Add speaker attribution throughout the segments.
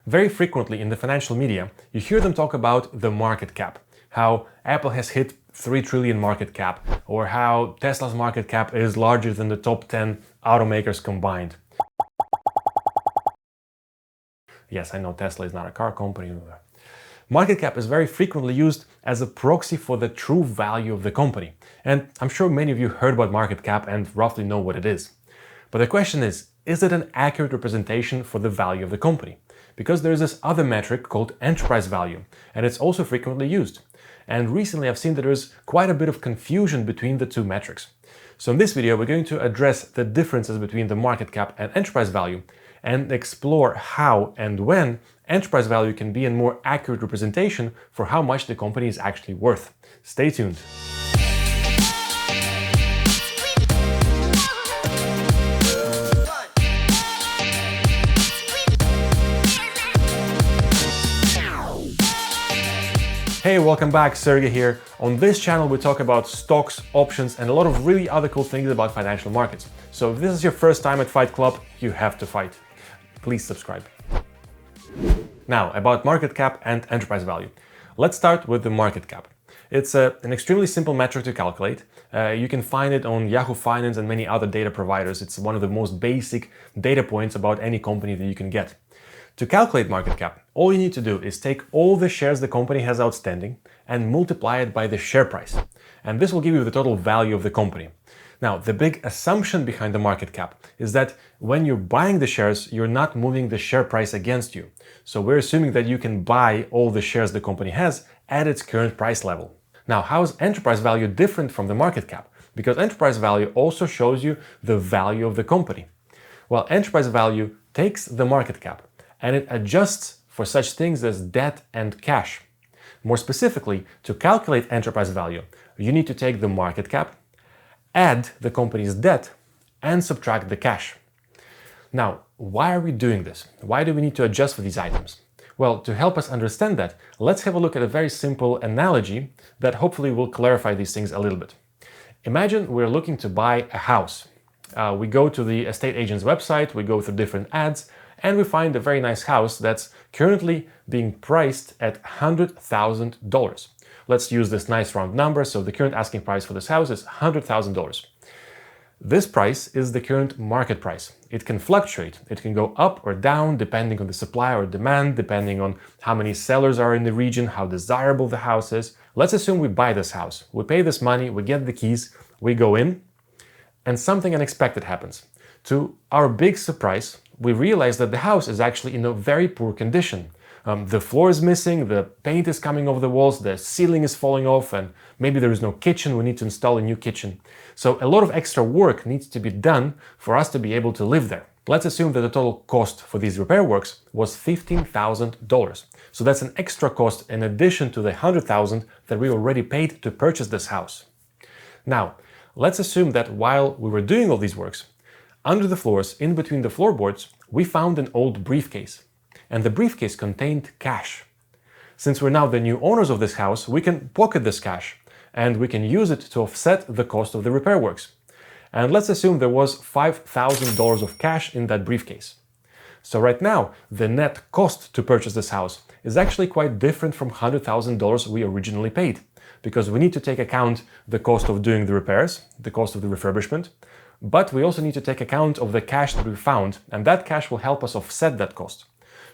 Speaker 1: Very frequently in the financial media, you hear them talk about the market cap, how Apple has hit 3 trillion market cap, or how Tesla's market cap is larger than the top 10 automakers combined. Yes, I know Tesla is not a car company. Market cap is very frequently used as a proxy for the true value of the company. And I'm sure many of you heard about market cap and roughly know what it is. But the question is it an accurate representation for the value of the company? Because there's this other metric called enterprise value, and it's also frequently used. And recently I've seen that there's quite a bit of confusion between the two metrics. So in this video, we're going to address the differences between the market cap and enterprise value and explore how and when enterprise value can be a more accurate representation for how much the company is actually worth. Stay tuned. Hey, welcome back, Sergey here. On this channel we talk about stocks, options and a lot of really other cool things about financial markets. So if this is your first time at Fight Club, you have to fight. Please subscribe. Now, about market cap and enterprise value. Let's start with the market cap. It's an extremely simple metric to calculate. You can find it on Yahoo Finance and many other data providers. It's one of the most basic data points about any company that you can get. To calculate market cap, all you need to do is take all the shares the company has outstanding and multiply it by the share price. And this will give you the total value of the company. Now, the big assumption behind the market cap is that when you're buying the shares, you're not moving the share price against you. So we're assuming that you can buy all the shares the company has at its current price level. Now, how is enterprise value different from the market cap? Because enterprise value also shows you the value of the company. Well, enterprise value takes the market cap and it adjusts for such things as debt and cash. More specifically, to calculate enterprise value, you need to take the market cap, add the company's debt, and subtract the cash. Now, why are we doing this? Why do we need to adjust for these items? Well, to help us understand that, let's have a look at a very simple analogy that hopefully will clarify these things a little bit. Imagine we're looking to buy a house. We go to the estate agent's website, we go through different ads, and we find a very nice house that's currently being priced at $100,000. Let's use this nice round number, so the current asking price for this house is $100,000. This price is the current market price. It can fluctuate. It can go up or down depending on the supply or demand, depending on how many sellers are in the region, how desirable the house is. Let's assume we buy this house. We pay this money, we get the keys, we go in, and something unexpected happens. To our big surprise, we realize that the house is actually in a very poor condition. The floor is missing, the paint is coming off the walls, the ceiling is falling off, and maybe there is no kitchen, we need to install a new kitchen. So a lot of extra work needs to be done for us to be able to live there. Let's assume that the total cost for these repair works was $15,000. So that's an extra cost in addition to the $100,000 that we already paid to purchase this house. Now, let's assume that while we were doing all these works, under the floors, in between the floorboards, we found an old briefcase. And the briefcase contained cash. Since we're now the new owners of this house, we can pocket this cash and we can use it to offset the cost of the repair works. And let's assume there was $5,000 of cash in that briefcase. So right now, the net cost to purchase this house is actually quite different from $100,000 we originally paid, because we need to take account the cost of doing the repairs, the cost of the refurbishment, but we also need to take account of the cash that we found, and that cash will help us offset that cost.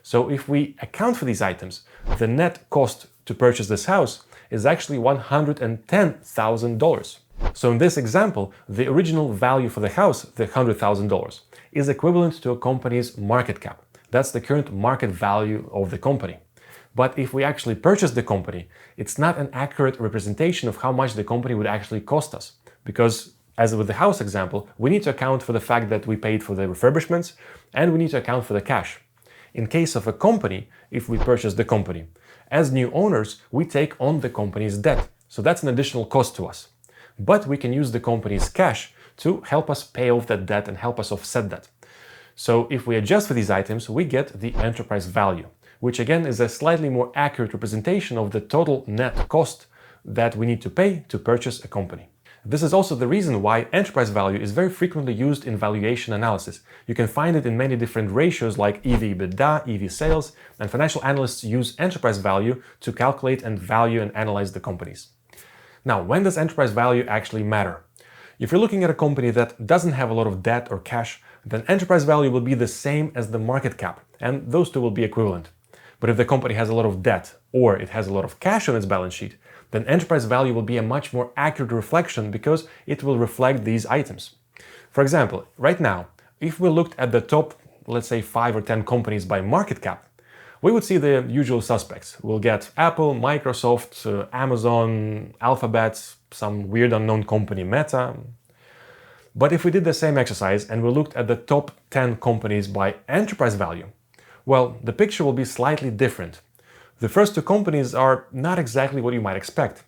Speaker 1: So if we account for these items, the net cost to purchase this house is actually $110,000. So in this example, the original value for the house, the $100,000, is equivalent to a company's market cap. That's the current market value of the company. But if we actually purchase the company, it's not an accurate representation of how much the company would actually cost us. Because as with the house example, we need to account for the fact that we paid for the refurbishments and we need to account for the cash. In case of a company, if we purchase the company, as new owners, we take on the company's debt. So that's an additional cost to us. But we can use the company's cash to help us pay off that debt and help us offset that. So if we adjust for these items, we get the enterprise value, which again is a slightly more accurate representation of the total net cost that we need to pay to purchase a company. This is also the reason why enterprise value is very frequently used in valuation analysis. You can find it in many different ratios like EV/EBITDA, EV sales, and financial analysts use enterprise value to calculate and value and analyze the companies. Now, when does enterprise value actually matter? If you're looking at a company that doesn't have a lot of debt or cash, then enterprise value will be the same as the market cap, and those two will be equivalent. But if the company has a lot of debt or it has a lot of cash on its balance sheet, then enterprise value will be a much more accurate reflection because it will reflect these items. For example, right now, if we looked at the top, let's say 5 or 10 companies by market cap, we would see the usual suspects. We'll get Apple, Microsoft, Amazon, Alphabet, some weird unknown company, Meta. But if we did the same exercise and we looked at the top 10 companies by enterprise value, well, the picture will be slightly different. The first two companies are not exactly what you might expect.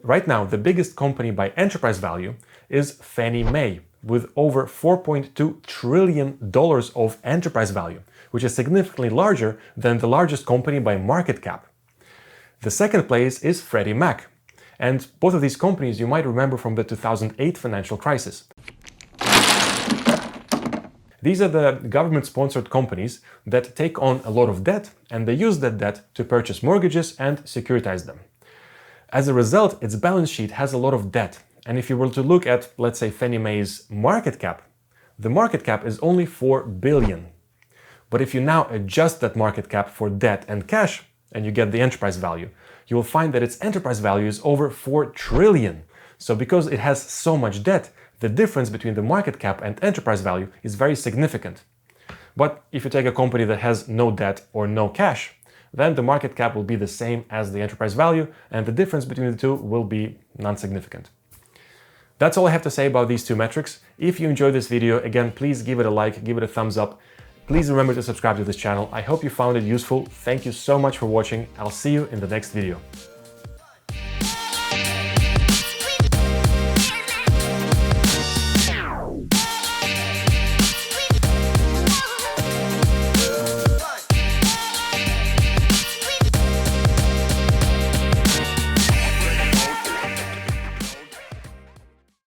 Speaker 1: Right now, the biggest company by enterprise value is Fannie Mae, with over $4.2 trillion of enterprise value, which is significantly larger than the largest company by market cap. The second place is Freddie Mac, and both of these companies you might remember from the 2008 financial crisis. These are the government-sponsored companies that take on a lot of debt, and they use that debt to purchase mortgages and securitize them. As a result, its balance sheet has a lot of debt, and if you were to look at, let's say, Fannie Mae's market cap, the market cap is only $4 billion. But if you now adjust that market cap for debt and cash, and you get the enterprise value, you will find that its enterprise value is over $4 trillion. So because it has so much debt, the difference between the market cap and enterprise value is very significant. But if you take a company that has no debt or no cash, then the market cap will be the same as the enterprise value, and the difference between the two will be non-significant. That's all I have to say about these two metrics. If you enjoyed this video, again, please give it a like, give it a thumbs up. Please remember to subscribe to this channel. I hope you found it useful. Thank you so much for watching. I'll see you in the next video.